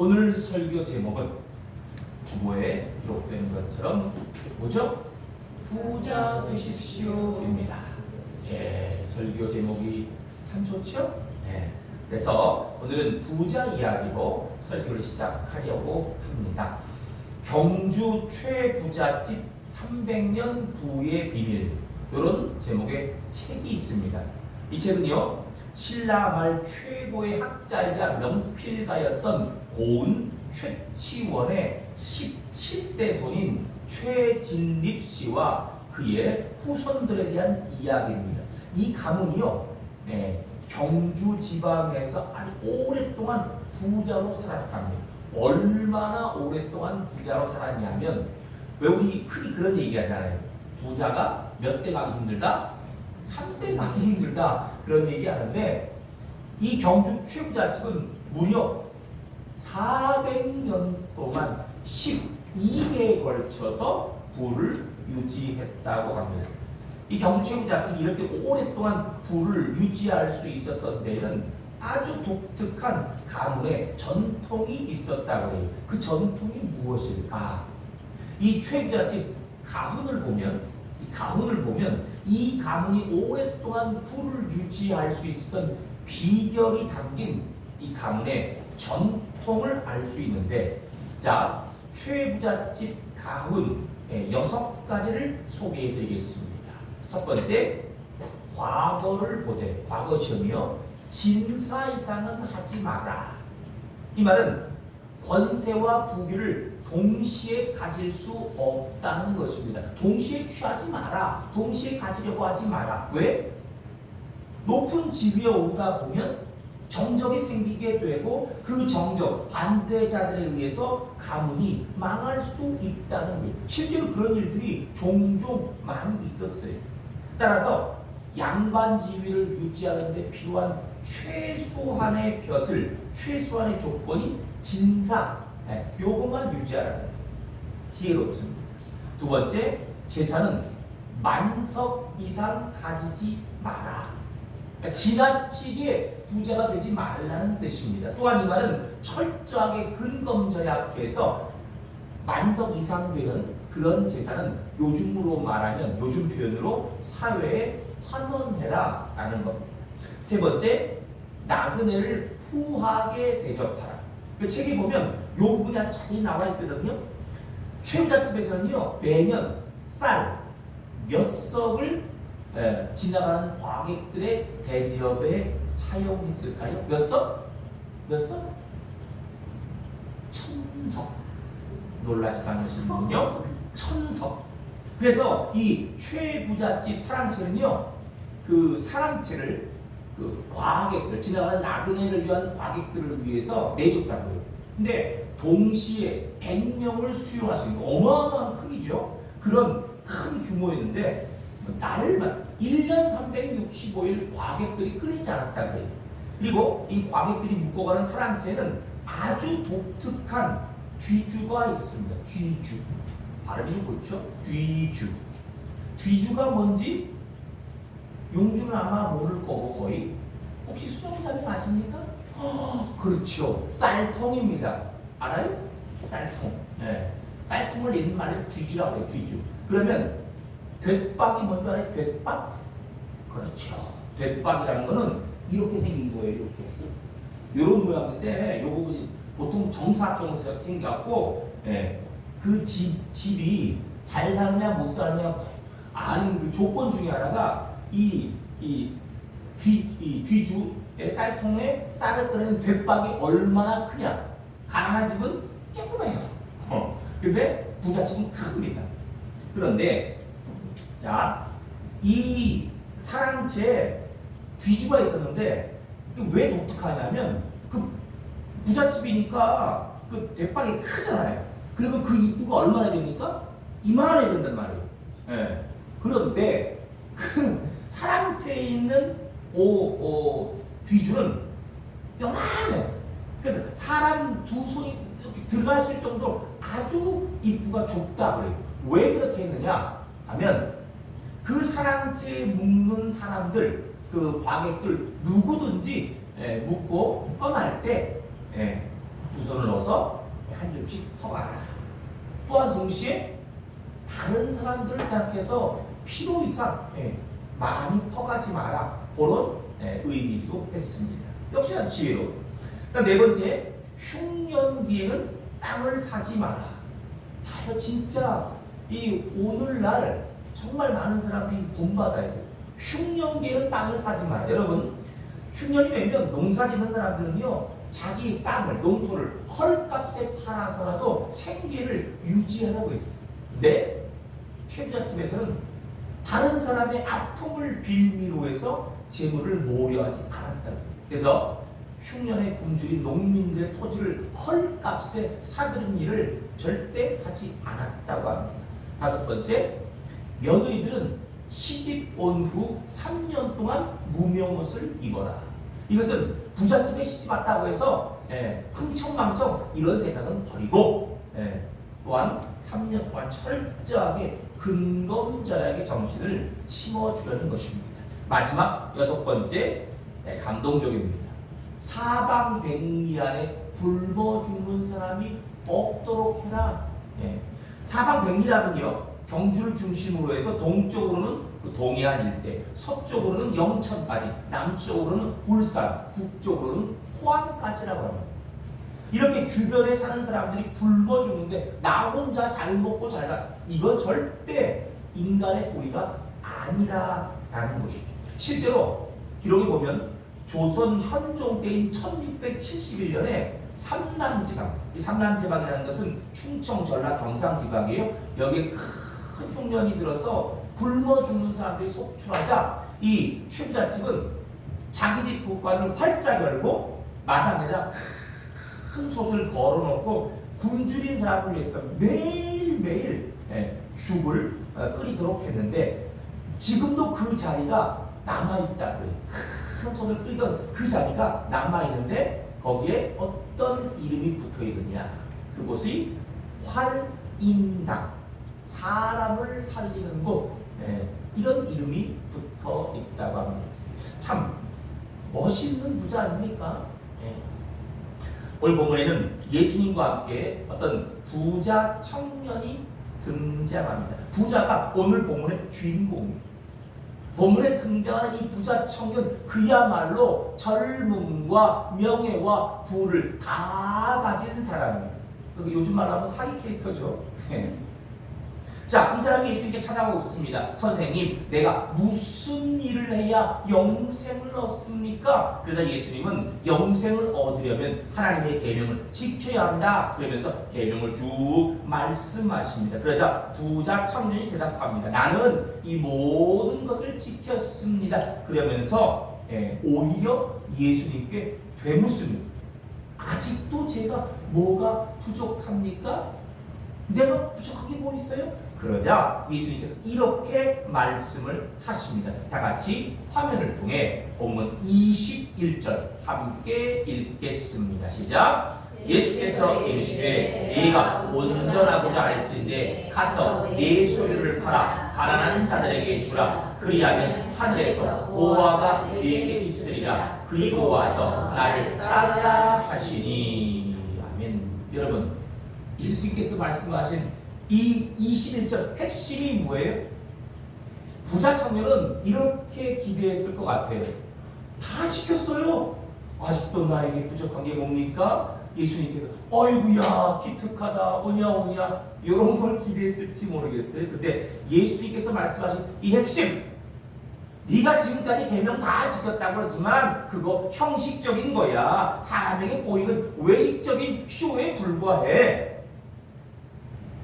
오늘 설교 제목은 주보에 기록된 것처럼 뭐죠? 부자 되십시오입니다. 예, 설교 제목이 참 좋죠? 네. 그래서 오늘은 부자 이야기로 설교를 시작하려고 합니다. 경주 최부잣집 300년 부의 비밀, 이런 제목의 책이 있습니다. 이 책은요, 신라 말 최고의 학자이자 명필가였던 고은 최치원의 17대 손인 최진립 씨와 그의 후손들에 대한 이야기입니다. 이 가문이요, 경주 지방에서 아주 오랫동안 부자로 살았답니다. 얼마나 오랫동안 부자로 살았냐면, 왜 우리 흔히 그런 얘기 하잖아요. 부자가 몇 대 가기 힘들다? 3대 가기 힘들다. 그런 얘기 하는데, 이 경주 최부잣집은 무려 400년 동안 12대에 걸쳐서 부를 유지했다고 합니다. 이 경주 최부잣집이 이렇게 오랫동안 부를 유지할 수 있었던 데는 아주 독특한 가문의 전통이 있었다고 해요. 그 전통이 무엇일까? 이 최부잣집 가훈을 보면 이 가문이 오랫동안 부를 유지할 수 있었던 비결이 담긴 이 가문의 전통을 알 수 있는데, 자, 최부잣집 가훈 6가지를 소개해 드리겠습니다. 첫 번째, 과거를 보되, 과거 시험이요, 진사 이상은 하지 마라. 이 말은 권세와 부귀를 동시에 가질 수 없다는 것입니다. 동시에 취하지 마라. 동시에 가지려고 하지 마라. 왜? 높은 지위에 오르다 보면 정적이 생기게 되고, 그 정적, 반대자들에 의해서 가문이 망할 수도 있다는 거예요. 실제로 그런 일들이 종종 많이 있었어요. 따라서 양반 지위를 유지하는 데 필요한 최소한의 벼슬, 최소한의 조건이 진사, 요것만 유지하라는 지혜롭습니다. 두 번째, 재산은 만석 이상 가지지 마라. 지나치게 부자가 되지 말라는 뜻입니다. 또한 이 말은 철저하게 근검절약해서 만석 이상 되는 그런 재산은 요즘으로 말하면, 요즘 표현으로 사회에 환원해라 라는 겁니다. 세 번째, 나그네를 후하게 대접하라. 그 책에 보면 이 부분이 아주 자세히 나와 있거든요. 최부잣집에서는요, 매년 쌀 몇 석을 지나가는 과객들의 대접에 사용했을까요? 몇 석? 몇 석? 1000석. 놀라지도 않으시는군요. 1000석. 그래서 이 최부잣집 사랑채는요, 그 사랑채를 그 과객들, 지나가는 나그네를 위한 과객들을 위해서 내줬다고요. 근데 동시에 100명을 수용할 수 있는 어마어마한 크기죠. 그런 큰 규모였는데, 날만 1년 365일 과객들이 끊이지 않았다고 해요. 그리고 이 과객들이 묶어가는 사랑채에는 아주 독특한 뒤주가 있었습니다. 뒤주. 발음이 그렇죠? 뒤주. 뒤주가 뭔지 용주는 아마 모를 거고, 거의. 혹시 수영자님 아십니까? 그렇죠. 쌀통입니다. 알아요? 쌀통. 네. 쌀통을 옛말에 뒤주라고 해요. 뒤주. 그러면 돛박이 뭔지 알아요? 돛박? 그렇죠. 돛박이라는 거는 이렇게 생긴 거예요. 이렇게. 이런 모양인데, 요거 보통 정사각형으로 생겨갖고, 그 집이 잘 사느냐 못 사느냐 아닌 그 조건 중에 하나가 뒤주의 쌀통에 쌀을 꺼내는 돛박이 얼마나 크냐. 가난한 집은 조그매요. 근데 부잣집은 큽니다. 그런데 자, 이 사랑채에 뒤주가 있었는데, 왜 독특하냐면, 그 부잣집이니까 그 돛박이 크잖아요. 그러면 그 입구가 얼마나 됩니까? 이만해야 된단 말이에요. 그런데 그 사랑채에 있는 뒤주는 요만해. 그래서 사람 두 손이 이렇게 들어가실 정도로 아주 입구가 좁다 그래요. 왜 그렇게 했느냐 하면, 그 사랑채에 묶는 사람들, 그 과객들 누구든지 묶고 떠날 때 두 손을 넣어서 나눠서 한 줌씩 퍼가라. 또한 동시에 다른 사람들을 생각해서 필요 이상 많이 퍼가지 마라. 그런 의미도 했습니다. 역시나 지혜로. 네 번째, 흉년 뒤에는 땅을 사지 마라. 이거 진짜 이 오늘날 정말 많은 사람들이 본받아야 돼요. 흉년 뒤에는 땅을 사지 마라. 여러분, 흉년이 되면 농사 짓는 사람들은요, 자기 땅을, 농토를 헐값에 팔아서라도 생계를 유지하려고 했어요. 근데 최부잣집에서는 다른 사람의 아픔을 빌미로 해서 재물을 모려하지 않았다. 그래서 흉년에 굶주린 농민들의 토지를 헐값에 사들인 일을 절대 하지 않았다고 합니다. 다섯 번째, 며느리들은 시집 온 후 3년 동안 무명옷을 입어라. 이것은 부잣집에 시집 왔다고 해서 흥청망청 이런 생각은 버리고 또한 3년 동안 철저하게 근검절약의 정신을 심어주려는 것입니다. 마지막 여섯 번째, 감동적입니다. 사방백리 안에 굶어 죽는 사람이 없도록 해라. 사방백리라는요, 경주를 중심으로 해서 동쪽으로는 동해안 일대, 서쪽으로는 영천까지, 남쪽으로는 울산, 북쪽으로는 포항까지라고 합니다. 이렇게 주변에 사는 사람들이 굶어 죽는데 나 혼자 잘 먹고 잘 가, 이건 절대 인간의 도리가 아니라라는 것이죠. 실제로 기록에 보면 조선 현종 때인 1671년에 삼남지방, 이 삼남지방이라는 것은 충청, 전라, 경상 지방이에요. 여기에 큰 흉년이 들어서 굶어 죽는 사람들이 속출하자 이 최부잣집은 자기 집 국관을 활짝 열고 마당에다 큰 솥을 걸어놓고 굶주린 사람을 위해서 매일매일 죽을 끓이도록 했는데 지금도 그 자리가 남아있다고요. 큰 솥을 끓이던 그 자리가 남아있는데 거기에 어떤 이름이 붙어있느냐, 그곳이 활인당, 사람을 살리는 곳, 이런 이름이 붙어 있다고 합니다. 참 멋있는 부자 아닙니까? 오늘 본문에는 예수님과 함께 어떤 부자 청년이 등장합니다. 부자가 오늘 본문의 주인공입니다. 본문에 등장하는 이 부자 청년, 그야말로 젊음과 명예와 부를 다 가진 사람입니다. 요즘 말로 하면 사기 캐릭터죠. 자, 이 사람이 예수님께 찾아오습니다. 선생님, 내가 무슨 일을 해야 영생을 얻습니까? 그래서 예수님은 영생을 얻으려면 하나님의 계명을 지켜야 한다. 그러면서 계명을 쭉 말씀하십니다. 그러자 부자 청년이 대답합니다. 나는 이 모든 것을 지켰습니다. 그러면서 오히려 예수님께 되묻습니다. 아직도 제가 뭐가 부족합니까? 내가 부족한 게 뭐 있어요? 그러자 예수님께서 이렇게 말씀을 하십니다. 다 같이 화면을 통해 본문 21절 함께 읽겠습니다. 시작. 예수께서 이르시되 네가 온전하고자 할진대 가서 네 소유를 팔아 가난한 자들에게 주라. 그리하면 하늘에서 보화가 네게 있으리라. 그리고 와서 나를 따르라 하시니. 아멘. 여러분, 예수님께서 말씀하신 이 21절 핵심이 뭐예요? 부자 청년은 이렇게 기대했을 것 같아요. 다 지켰어요. 아직도 나에게 부족한 게 뭡니까? 예수님께서 어이구야 기특하다 오냐 이런 걸 기대했을지 모르겠어요. 근데 예수님께서 말씀하신 이 핵심, 네가 지금까지 계명 다 지켰다고 그러지만 그거 형식적인 거야. 사람에게 보이는 외식적인 쇼에 불과해.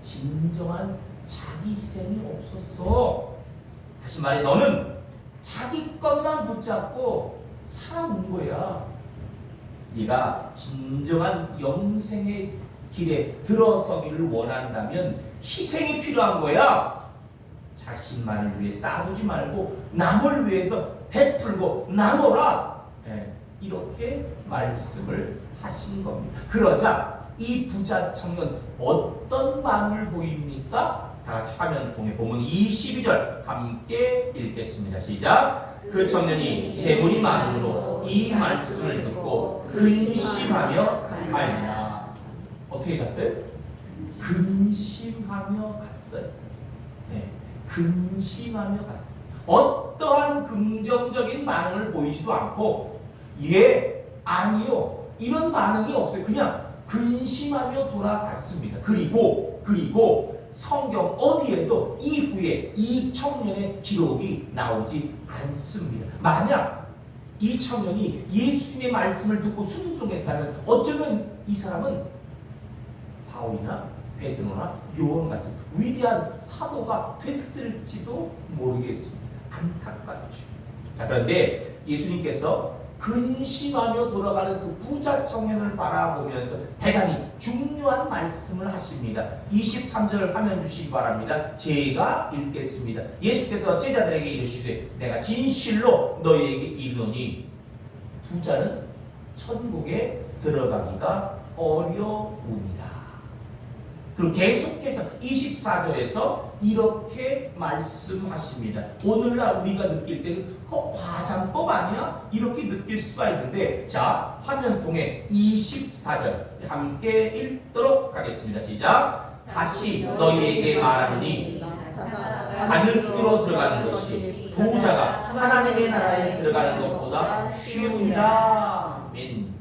진정한 자기 희생이 없었어. 다시 말해, 너는 자기 것만 붙잡고 살아온 거야. 네가 진정한 영생의 길에 들어서기를 원한다면 희생이 필요한 거야. 자신만을 위해 쌓아두지 말고 남을 위해서 베풀고 나눠라. 이렇게 말씀을 하신 겁니다. 그러자 이 부자 청년 어떤 반응을 보입니까? 다 같이 화면 통해 보면 22절 함께 읽겠습니다. 시작. 그 청년이 재물이 많으므로 이 말씀을 듣고 근심하며 갈니라. 어떻게 갔어요? 근심하며 갔어요. 네, 근심하며 갔어요. 어떠한 긍정적인 반응을 보이지도 않고 예, 아니요 이런 반응이 없어요. 그냥 근심하며 돌아갔습니다. 그리고 성경 어디에도 이후에 이 청년의 기록이 나오지 않습니다. 만약 이 청년이 예수님의 말씀을 듣고 순종했다면 어쩌면 이 사람은 바울이나 베드로나 요한 같은 위대한 사도가 됐을지도 모르겠습니다. 안타깝죠. 자, 그런데 예수님께서 근심하며 돌아가는 그 부자 청년을 바라보면서 대단히 중요한 말씀을 하십니다. 23절 화면 주시기 바랍니다. 제가 읽겠습니다. 예수께서 제자들에게 이르시되 내가 진실로 너희에게 이르노니 부자는 천국에 들어가기가 어려우니라. 그리고 계속해서 24절에서 이렇게 말씀하십니다. 오늘날 우리가 느낄 때는 과장법 아니야? 이렇게 느낄 수가 있는데, 자, 화면 통해 24절 함께 읽도록 하겠습니다. 시작. 다시 너희에게 말하노니 하늘길로 들어가는 것이 부자가 하나님의 나라에 들어가는 것보다 쉬우니라. 아멘.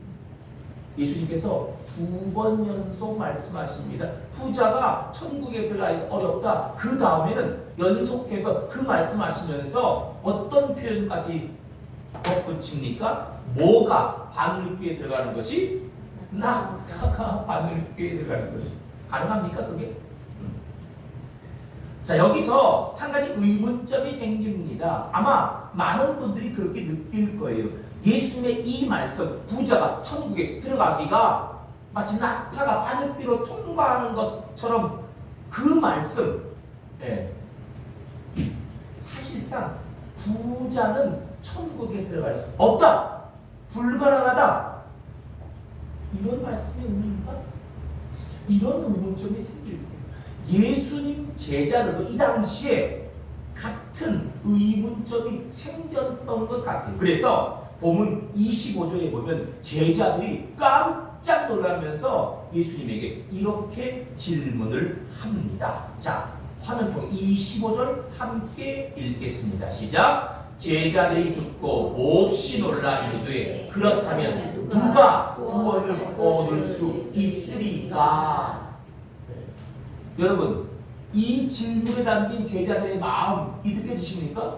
예수님께서 2번 연속 말씀하십니다. 부자가 천국에 들어가기 어렵다. 그 다음에는 연속해서 그 말씀하시면서 어떤 표현까지 덧붙입니까? 뭐가 바늘귀에 들어가는 것이? 낙타가 바늘귀에 들어가는 것이. 가능합니까 그게? 자, 여기서 한 가지 의문점이 생깁니다. 아마 많은 분들이 그렇게 느낄 거예요. 예수님의 이 말씀, 부자가 천국에 들어가기가 마치 낙타가 바늘귀로 통과하는 것처럼 그 말씀, 예. 사실상 부자는 천국에 들어갈 수 없다, 불가능하다, 이런 말씀이 의미인가? 이런 의문점이 생길 거예요. 예수님 제자들도 이 당시에 같은 의문점이 생겼던 것 같아요. 그래서 본문 25절에 보면 제자들이 깜짝 놀라면서 예수님에게 이렇게 질문을 합니다. 자, 화면 통해 25절 함께 읽겠습니다. 시작. 제자들이 듣고 몹시 놀라 이르되 그렇다면 누가 구원을 얻을 수 있으리까? 네. 여러분, 이 질문에 담긴 제자들의 마음이 느껴지십니까?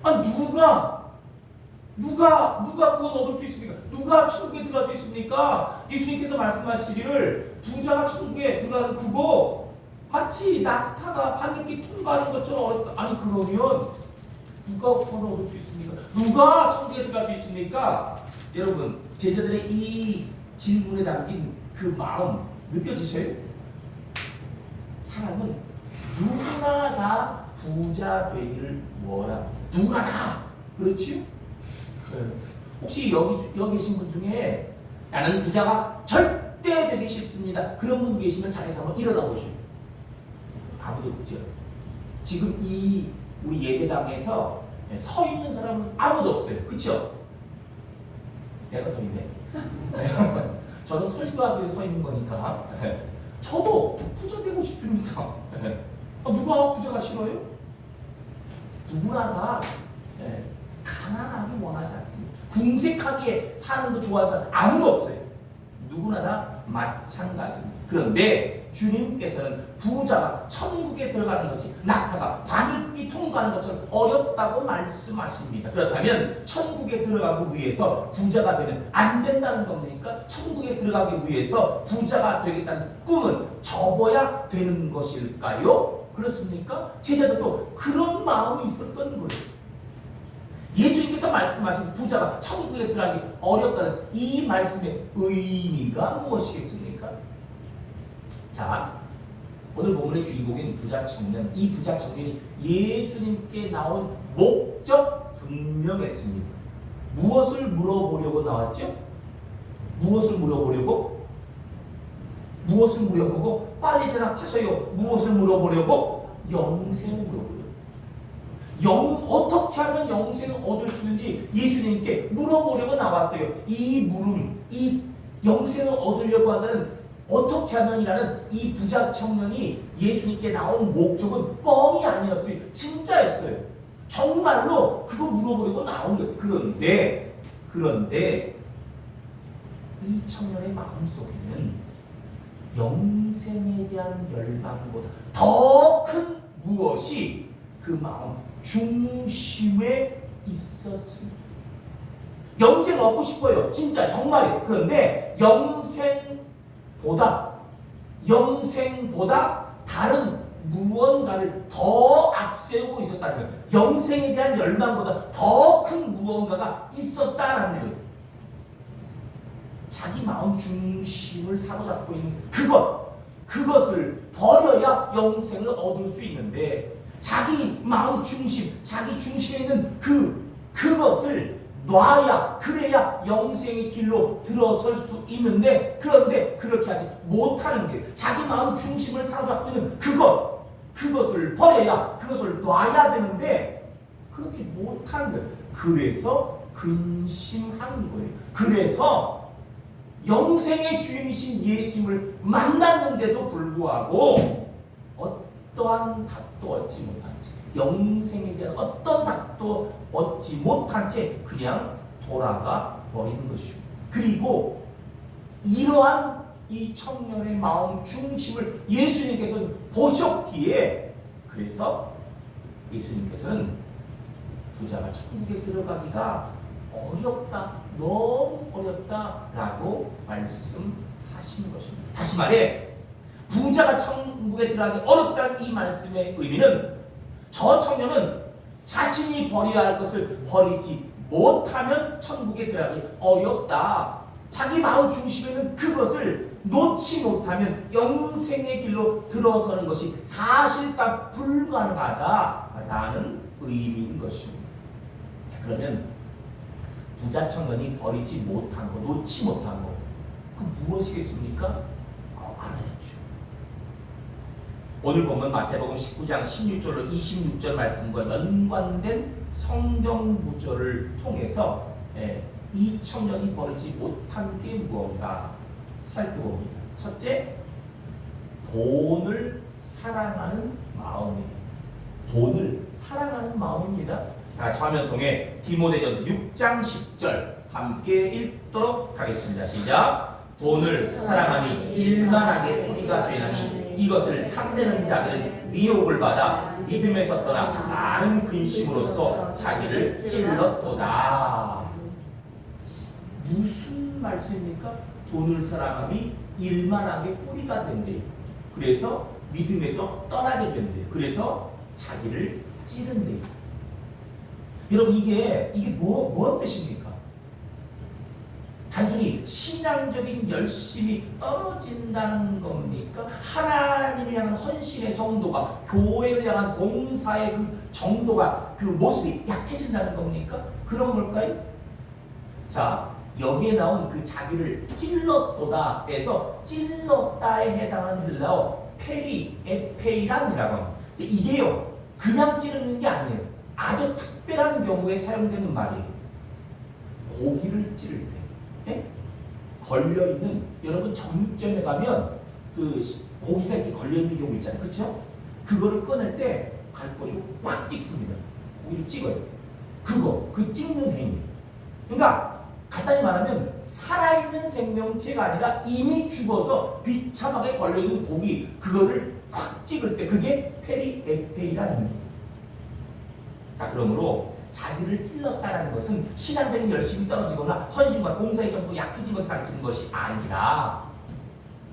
아, 누가 구원 얻을 수 있습니까? 누가 천국에 들어갈 수 있습니까? 예수님께서 말씀하시기를 부자가 천국에 들어가는 그거 마치 낙타가 바늘귀 통과하는 것처럼 어렵다. 아니, 그러면 누가 구원 얻을 수 있습니까? 누가 천국에 들어갈 수 있습니까? 여러분, 제자들의 이 질문에 담긴 그 마음 느껴지세요? 사람은 누구나 다 부자 되기를 원합니다. 누구나 다. 그렇지요? 네. 혹시 여기 계신 분 중에 나는 부자가 절대 되기 싫습니다, 그런 분 계시면 자리에서 한번 일어나 보시오. 아무도 없죠. 지금 이 우리 예배당에서 서 있는 사람은 아무도 없어요. 그쵸? 내가 서 있네. 저도 설교하기 위해 서 있는 거니까. 저도 부자 되고 싶습니다. 누가 부자가 싫어요? 누구나 다 가난하기 원하지 않습니다. 궁색하게 사는 거 좋아하는 사람 아무도 없어요. 누구나 다 마찬가지입니다. 그런데 주님께서는 부자가 천국에 들어가는 것이 낙타가 바늘귀 통과하는 것처럼 어렵다고 말씀하십니다. 그렇다면 천국에 들어가기 위해서 부자가 되면 안 된다는 겁니까? 천국에 들어가기 위해서 부자가 되겠다는 꿈은 접어야 되는 것일까요? 그렇습니까? 제자들도 그런 마음이 있었던 거예요. 예수님께서 말씀하신 부자가 천국에 들어가기 어렵다는 이 말씀의 의미가 무엇이겠습니까? 자, 오늘 본문의 주인공인 부자 청년, 이 부자 청년이 예수님께 나온 목적 분명했습니다. 무엇을 물어보려고 나왔죠? 무엇을 물어보려고? 무엇을 물어보고? 빨리 대답하셔요. 무엇을 물어보려고? 영생을 물어보려고. 어떻게 하면 영생을 얻을 수 있는지 예수님께 물어보려고 나왔어요. 이 물음, 이 영생을 얻으려고 하는 어떻게 하면이라는 이 부자 청년이 예수님께 나온 목적은 뻥이 아니었어요. 진짜였어요. 정말로 그거 물어보려고 나온 거예요. 그런데 이 청년의 마음속에는 영생에 대한 열망보다 더 큰 무엇이 그 마음 중심에 있었습니다. 영생을 얻고 싶어요. 진짜 정말이에요. 그런데 영생보다 다른 무언가를 더 앞세우고 있었다는 거예요. 영생에 대한 열망보다 더 큰 무언가가 있었다는 거예요. 자기 마음 중심을 사로잡고 있는 그것을 버려야 영생을 얻을 수 있는데, 자기 마음 중심, 자기 중심에 있는 그것을 놔야, 그래야 영생의 길로 들어설 수 있는데, 그런데 그렇게 하지 못하는 게, 자기 마음 중심을 사로잡고 있는 그것을 버려야, 그것을 놔야 되는데 그렇게 못하는 거예요. 그래서 근심한 거예요. 그래서 영생의 주인이신 예수님을 만났는데도 불구하고 어떠한 답도 얻지 못한 채, 영생에 대한 어떤 답도 얻지 못한 채 그냥 돌아가 버리는 것이고, 그리고 이러한 이 청년의 마음 중심을 예수님께서는 보셨기에, 그래서 예수님께서는 부자가 천국에 들어가기가 어렵다, 너무 어렵다라고 말씀하신 것입니다. 다시 말해, 부자가 천국에 들어가기 어렵다는 이 말씀의 의미는, 저 청년은 자신이 버려야 할 것을 버리지 못하면 천국에 들어가기 어렵다. 자기 마음 중심에는 그것을 놓지 못하면 영생의 길로 들어서는 것이 사실상 불가능하다라는 의미인 것입니다. 그러면 부자 청년이 버리지 못한 거, 놓지 못한 거, 그 무엇이겠습니까? 알아야죠. 오늘 보면 마태복음 19장 16절로 26절 말씀과 연관된 성경 구절을 통해서 이 청년이 버리지 못한 게 무언가 살펴봅니다. 첫째, 돈을 사랑하는 마음이에요. 돈을 사랑하는 마음입니다. 같이 화면 통해 디모데전서 6장 10절 함께 읽도록 하겠습니다. 시작. 돈을 사랑함이 일만하게 뿌리가 되나니 이것을 탐내는 자들은 미혹을 받아 믿음에서 떠나 많은 근심으로써 자기를 찔렀도다. 무슨 말씀입니까? 돈을 사랑함이 일만하게 뿌리가 된대요. 그래서 믿음에서 떠나게 된대요. 그래서 자기를 찌른대요. 여러분, 이게 뭐 뜻입니까? 단순히 신앙적인 열심이 떨어진다는 겁니까? 하나님을 향한 헌신의 정도가, 교회를 향한 봉사의 그 정도가, 그 모습이 약해진다는 겁니까? 그런 걸까요? 자, 여기에 나온 그 자기를 찔렀도다에서 찔렀다에 해당하는 헬라어 페리 에페이란이라고 합니다. 이게요, 그냥 찌르는 게 아니에요. 아주 특별한 경우에 사용되는 말이에요. 고기를 찌를 때 걸려있는, 여러분 정육점에 가면 그 고기가 이렇게 걸려있는 경우 있잖아요. 그렇죠? 그거를 꺼낼 때 갈고리로 확 찍습니다. 고기를 찍어요. 그 찍는 행위. 그러니까 간단히 말하면 살아있는 생명체가 아니라 이미 죽어서 비참하게 걸려있는 고기, 그거를 확 찍을 때 그게 페리에페이라는 겁니다. 자, 그러므로 자기를 찔렀다는 것은 신앙적인 열심이 떨어지거나 헌신과 봉사의 정도 약해진 것을 가리키는 것이 아니라,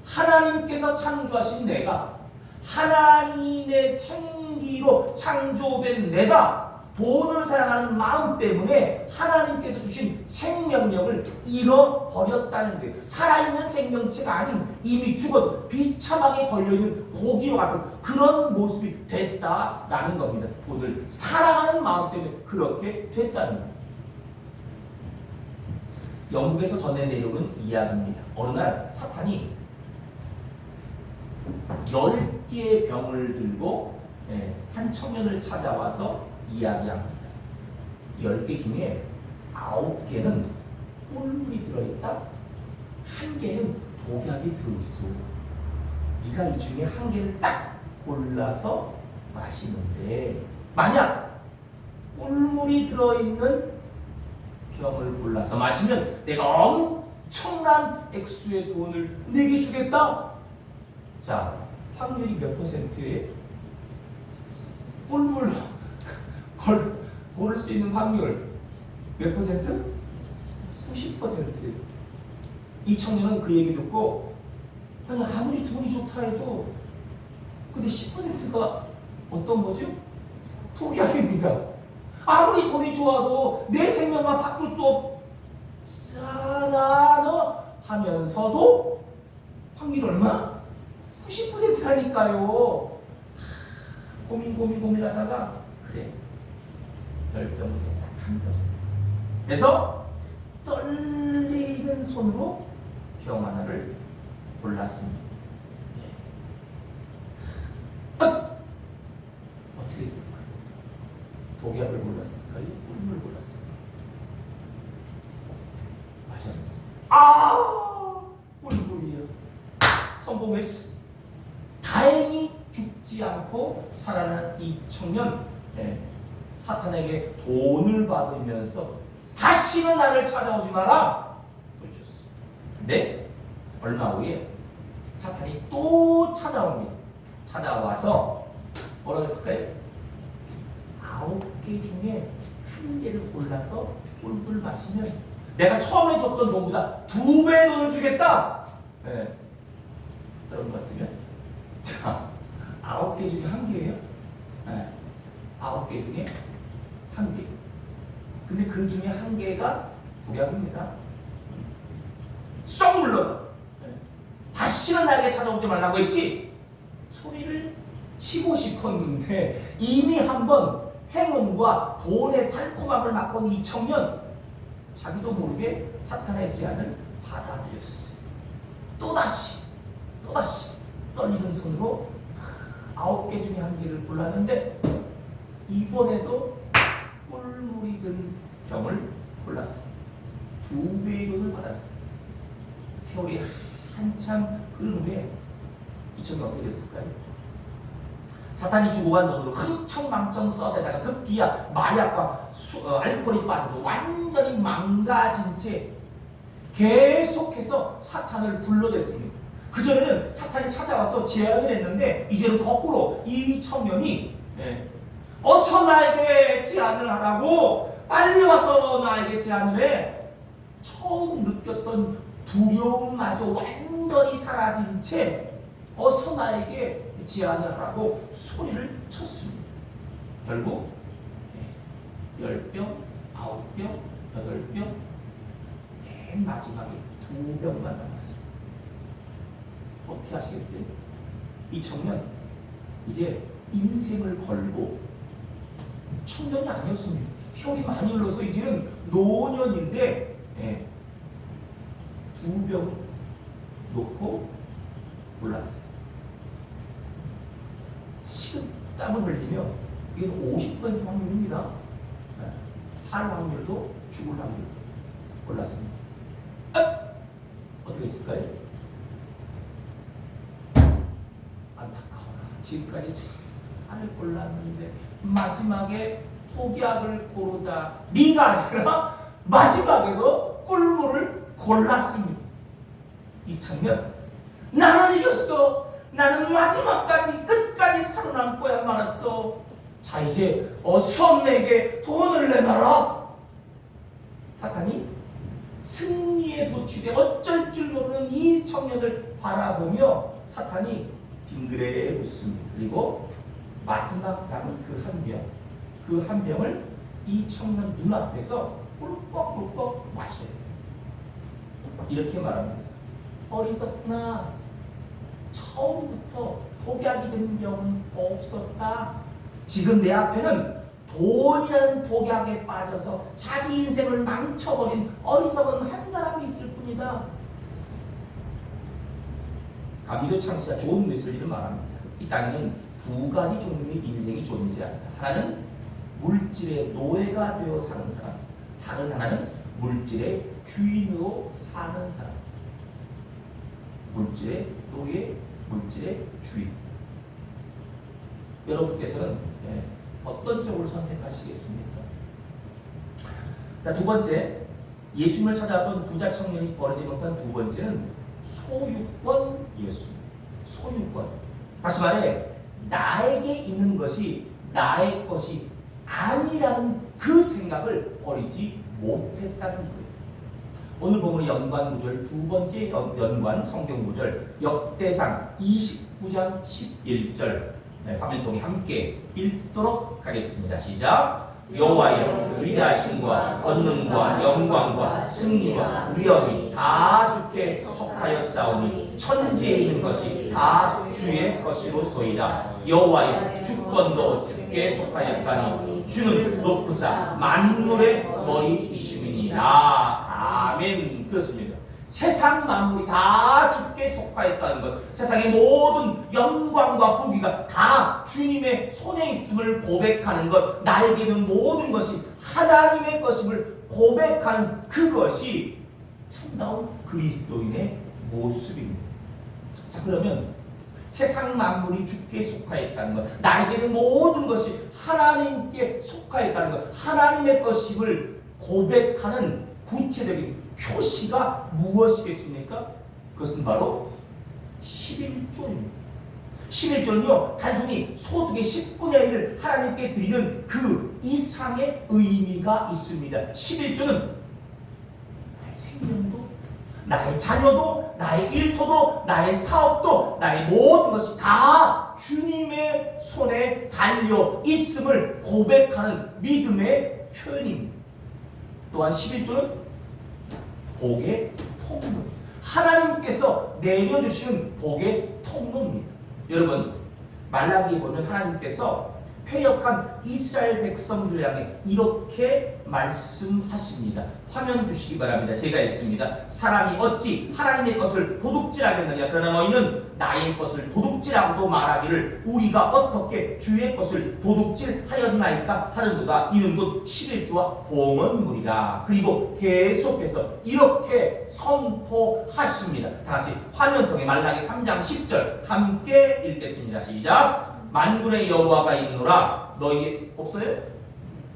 하나님께서 창조하신 내가, 하나님의 생기로 창조된 내가 돈을 사랑하는 마음 때문에 하나님께서 주신 생명력을 잃어버렸다는 거예요. 살아있는 생명체가 아닌 이미 죽어서 비참하게 걸려있는 고기와 같은 그런 모습이 됐다라는 겁니다. 돈을 사랑하는 마음 때문에 그렇게 됐다는 거예요. 영국에서 전해 내려오는 이야기입니다. 어느 날 사탄이 10개의 병을 들고 한 청년을 찾아와서 이야기합니다. 10개 중에 9개는 꿀물이 들어있다, 1개는 독약이 들어있어. 네가 이 중에 한 개를 딱 골라서 마시는데 만약 꿀물이 들어있는 병을 골라서 마시면 내가 엄청난 액수의 돈을 내게 주겠다. 자, 확률이 몇 %예요? 꿀물 고를 수 있는 확률 몇 %? 90%. 이 청년은 그 얘기 듣고 아니 아무리 돈이 좋다 해도 근데 10%가 어떤 거죠? 독약입니다. 아무리 돈이 좋아도 내 생명만 바꿀 수 없잖아 하면서도 확률 얼마? 90%라니까요. 고민하다가 그래 10병 중에 딱 한 병. 그래서 떨리는 손으로 병 하나를 골랐습니다. 어떻게 했을까요? 독약을 골랐을까요? 꿀물 골랐을까요? 마셨어. 꿀물이야. 성공했어. 다행히 죽지 않고 살아난 이 청년, 사탄에게 돈을 받으면서 다시는 나를 찾아오지 마라 소리쳤어. 근데 얼마 후에 사탄이 또 찾아옵니다. 찾아와서 뭐라고 했을까요? 9개 중에 한 개를 골라서 꿀꿀 마시면 내가 처음에 줬던 돈보다 2배의 돈을 주겠다. 그런 것 같으면 자, 9개 중에 한 개예요. 9개 중에 한 개. 근데 그 중에 한 개가 독약입니다. 쏙 물러가. 다시는 나에게 찾아오지 말라고 했지? 소리를 치고 싶었는데 이미 한번 행운과 돈의 달콤함을 맛본 이 청년, 자기도 모르게 사탄의 제안을 받아들였어요. 또다시 떨리는 손으로 9개 중에 한 개를 골랐는데 이번에도 꿀물이 든 병을 골랐습니다. 2배의 돈을 받았어요. 세월이 한참 흐른 후에 이 청년 어떻게 됐을까요? 사탄이 주고 간 돈으로 흥청망청 써대다가 급기야 마약과 알코올이 빠져서 완전히 망가진 채 계속해서 사탄을 불러댔습니다. 그전에는 사탄이 찾아와서 제안을 했는데 이제는 거꾸로 이 청년이 어서 나에게 제안을 하라고 빨리 와서 나에게 제안을 해. 처음 느꼈던 두려움마저 완전히 사라진 채 어서 나에게 제안을 하라고 소리를 쳤습니다. 결국 10병, 9병, 8병, 맨 마지막에 2병만 남았습니다. 어떻게 하시겠어요? 이 청년 이제 인생을 걸고 청년이 아니었습니다. 세월이 많이 흘러서 이제는 노년인데 2병 놓고 골랐어요. 식은땀을 흘리며 이건 50% 확률입니다. 살 확률도 죽을 확률도 골랐습니다. 어떻게 했을까요? 안타까워라. 지금까지 잘 골랐는데 마지막에 독약을 고르다 네가 아니라 마지막에도 꿀물을 골랐습니다. 이 청년, 나는 이겼어. 나는 마지막까지 끝까지 살아남고야 말았어. 자, 이제 어서 내게 돈을 내놔라. 사탄이 승리에 도취돼 어쩔 줄 모르는 이 청년을 바라보며 사탄이 빙그레 웃습니다. 그리고 마지막 남은 그 한 병을 이 청년 눈앞에서 꿀꺽꿀꺽 마셔요. 이렇게 말합니다. 어리석구나. 처음부터 독약이 된 병은 없었다. 지금 내 앞에는 돈이라는 독약에 빠져서 자기 인생을 망쳐버린 어리석은 한 사람이 있을 뿐이다. 가비도 창시자 좋은 메시지를 말합니다. 이 땅에는 2가지 종류의 인생이 존재한다. 하나는 물질의 노예가 되어 사는 사람, 다른 하나는 물질의 주인으로 사는 사람. 물질의 노예, 물질의 주인. 여러분께서는 어떤 쪽을 선택하시겠습니까? 자, 두 번째, 예수님을 찾아왔던 부자 청년이 버리지 못한 두 번째는 소유권 예수. 소유권. 다시 말해, 나에게 있는 것이 나의 것이 아니라는 그 생각을 버리지 못했다는 거예요. 오늘 보면 연관 구절, 두 번째 연관 성경 구절, 역대상 29장 11절. 화면통에 함께 읽도록 하겠습니다. 시작. 여호와여, 위대하심과 권능과 영광과 승리와 위엄이 다 주께 속하였사오니 천지에 있는 것이 다 주의 것이로소이다. 여호와여, 주권도 주께 속하였사니 주는 높으사 만물의 머리이심이니라. 아멘. 그렇습니다. 세상 만물이 다 주께 속하였다는 것, 세상의 모든 영광과 부귀가 다 주님의 손에 있음을 고백하는 것, 나에게는 모든 것이 하나님의 것임을 고백하는 그것이 참다운 그리스도인의 모습입니다. 자, 그러면 세상 만물이 주께 속하였다는 것, 나에게는 모든 것이 하나님께 속하였다는 것, 하나님의 것임을 고백하는 구체적인 표시가 무엇이겠습니까? 그것은 바로 11조입니다. 11조는요, 단순히 소득의 10분의 1을 하나님께 드리는 그 이상의 의미가 있습니다. 11조는 나의 생명도, 나의 자녀도, 나의 일터도, 나의 사업도, 나의 모든 것이 다 주님의 손에 달려 있음을 고백하는 믿음의 표현입니다. 또한 11조는 복의 통로, 하나님께서 내려주시는 복의 통로입니다. 여러분, 말라기에 보면 하나님께서 패역한 이스라엘 백성들 향해 이렇게 말씀하십니다. 화면 주시기 바랍니다. 제가 읽습니다. 사람이 어찌 하나님의 것을 도둑질하겠느냐? 그러나 너희는 나의 것을 도둑질하고도 말하기를 우리가 어떻게 주의 것을 도둑질하였나이까 하는도다. 이는 곧 11조와 봉헌물이라. 그리고 계속해서 이렇게 선포하십니다. 다같이 화면통에 말라기 3장 10절 함께 읽겠습니다. 시작. 만군의 여호와가 이르노라. 너희에게 없어요?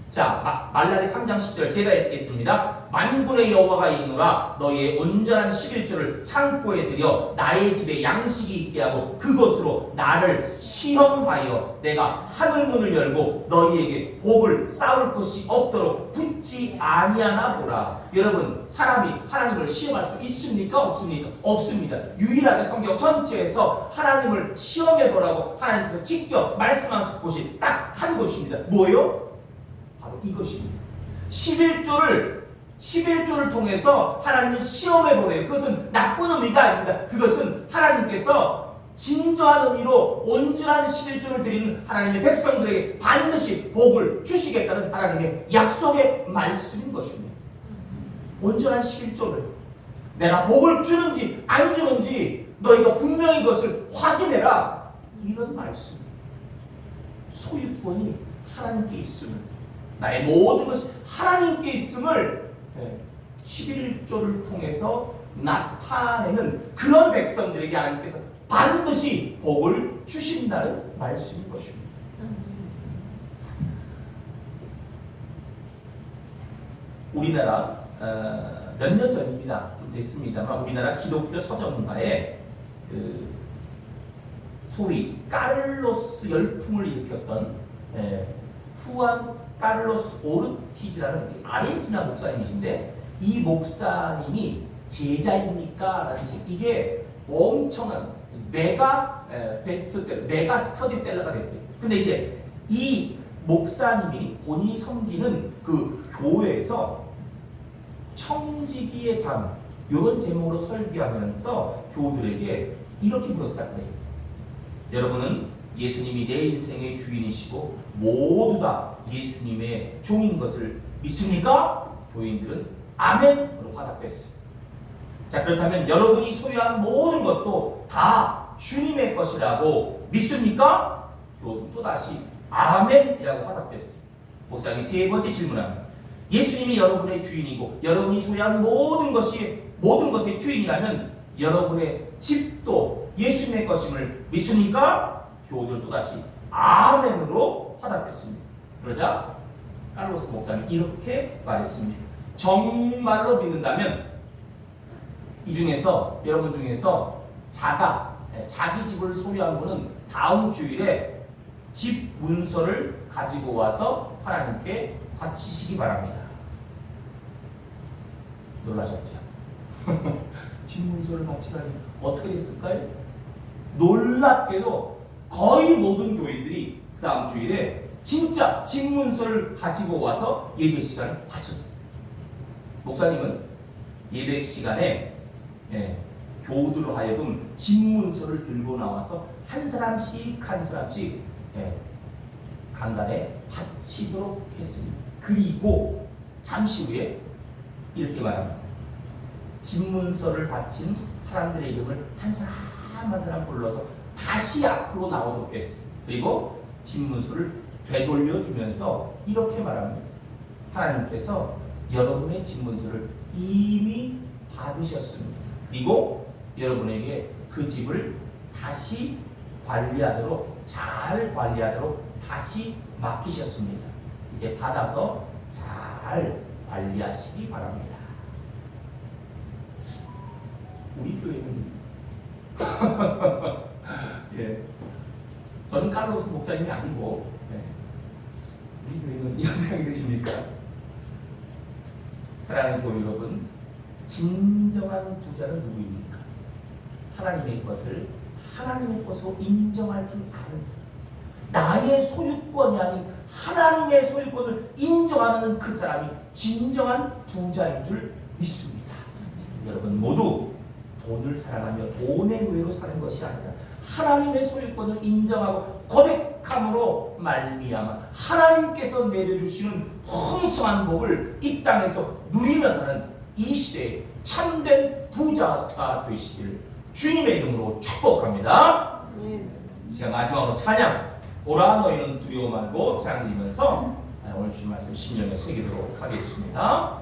자, 말라기 3장 10절 제가 읽겠습니다. 만군의 여호와가 이르노라. 너희의 온전한 11조를 창고에 들여 나의 집에 양식이 있게 하고 그것으로 나를 시험하여 내가 하늘문을 열고 너희에게 복을 쌓을 것이 없도록 붙지 아니하나 보라. 여러분, 사람이 하나님을 시험할 수 있습니까? 없습니까? 없습니다. 유일하게 성경 전체에서 하나님을 시험해 보라고 하나님께서 직접 말씀하신 곳이 딱 한 곳입니다. 뭐예요? 바로 이것입니다. 11조를 통해서 하나님을 시험해 보래요. 그것은 나쁜 의미가 아닙니다. 그것은 하나님께서 진정한 의미로 온전한 11조를 드리는 하나님의 백성들에게 반드시 복을 주시겠다는 하나님의 약속의 말씀인 것입니다. 온전한 11조를 내가 복을 주는지 안 주는지 너희가 분명히 그것을 확인해라. 이런 말씀. 소유권이 하나님께 있음을, 나의 모든 것이 하나님께 있음을 11조를 통해서 나타내는 그런 백성들에게 하나님께서 반드시 복을 주신다는 말씀인 것입니다. 우리나라 몇 년 전입니다. 좀 됐습니다만 우리나라 기독교 서점가에 소위 까를로스 열풍을 일으켰던 후안 카를로스 오르티즈라는 아르헨티나 목사님이신데, 이 목사님이 제자입니까? 라는 식, 이게 엄청난 메가 베스트셀러, 메가 스터디셀러가 됐어요. 근데 이제 이 목사님이 본인이 섬기는 그 교회에서 청지기의 삶, 이런 제목으로 설교하면서 교우들에게 이렇게 물었다고 해요. 여러분은 예수님이 내 인생의 주인이시고 모두 다 예수님의 종인 것을 믿습니까? 교인들은 아멘으로 화답했어요. 자, 그렇다면 여러분이 소유한 모든 것도 다 주님의 것이라고 믿습니까? 교우들은 또다시 아멘이라고 화답했어요. 목사님이 세 번째 질문합니다. 예수님이 여러분의 주인이고 여러분이 소유한 모든 것이 모든 것의 주인이라면 여러분의 집도 예수님의 것임을 믿습니까? 교우들 또다시 아멘으로 화답했습니다. 그러자 칼로스 목사님 이렇게 말했습니다. 정말로 믿는다면 이 중에서 여러분 중에서 자기 집을 소유한 분은 다음 주일에 집 문서를 가지고 와서 하나님께 바치시기 바랍니다. 놀라셨죠? 집 문서를 바치라니 어떻게 됐을까요? 놀랍게도 거의 모든 교인들이 그 다음 주일에 진짜 집 문서를 가지고 와서 예배 시간을 바쳤어요. 목사님은 예배 시간에 교우들로 하여금 집 문서를 들고 나와서 한 사람씩 간단에 바치도록 했습니다. 그리고 잠시 후에 이렇게 말합니다. 집 문서를 바친 사람들의 이름을 한 사람 한 사람 불러서 다시 앞으로 나오도록 했어요. 그리고 집 문서를 되돌려 주면서 이렇게 말합니다. 하나님께서 여러분의 집 문서를 이미 받으셨습니다. 그리고 여러분에게 그 집을 다시 잘 관리하도록 다시 맡기셨습니다. 이제 받아서 잘 관리하시기 바랍니다. 우리 교회는 저는 칼로스 목사님이 아니고 우리 교회는 이런 생각이 드십니까? 사랑하는 교회 여러분, 진정한 부자는 누구입니까? 하나님의 것으로 인정할 줄 아는 사람. 나의 소유권이 아닌 하나님의 소유권을 인정하는 그 사람이 진정한 부자인 줄 믿습니다. 여러분 모두 돈을 사랑하며 돈의 노예로 사는 것이 아니라 하나님의 소유권을 인정하고 고백함으로 말미암아 하나님께서 내려주시는 풍성한 복을 이 땅에서 누리며 사는 이 시대의 참된 부자가 되시기를 주님의 이름으로 축복합니다. 제가 마지막으로 찬양 보라 너희는 두려워 말고 찬양 드리면서 오늘 주신 말씀 신령에 새기도록 하겠습니다.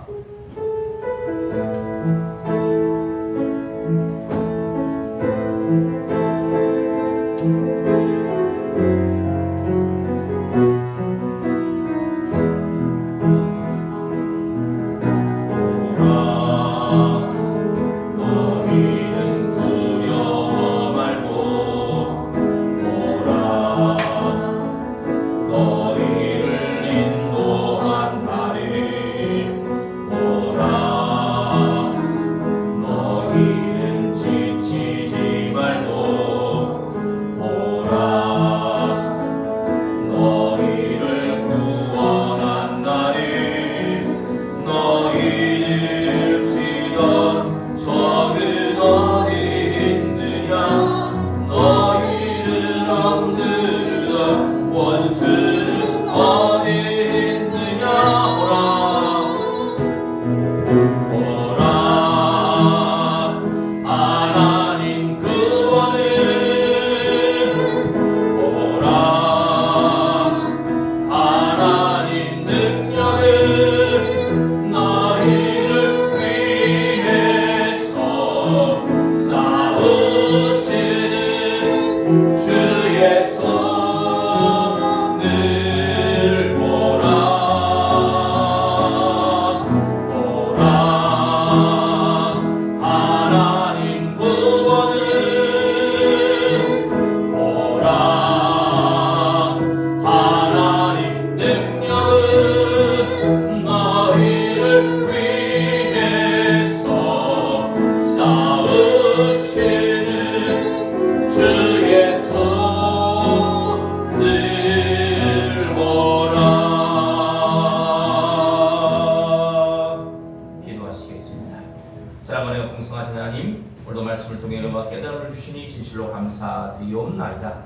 감사드리옵나이다.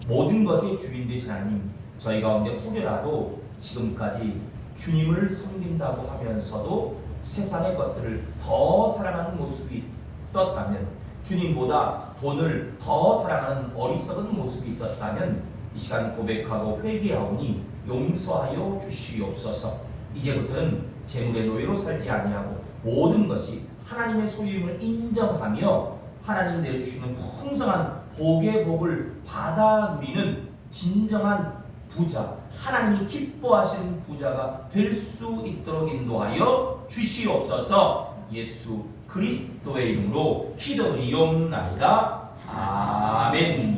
모든 것의 주인 되신 하나님, 저희 가운데 혹여라도 지금까지 주님을 섬긴다고 하면서도 세상의 것들을 더 사랑하는 모습이 있었다면, 주님보다 돈을 더 사랑하는 어리석은 모습이 있었다면 이 시간 고백하고 회개하오니 용서하여 주시옵소서. 이제부터는 재물의 노예로 살지 아니하고 모든 것이 하나님의 소유임을 인정하며 하나님 내주시는 풍성한 복의 복을 받아 누리는 진정한 부자, 하나님이 기뻐하시는 부자가 될 수 있도록 인도하여 주시옵소서. 예수 그리스도의 이름으로 기도드리옵나이다. 아멘.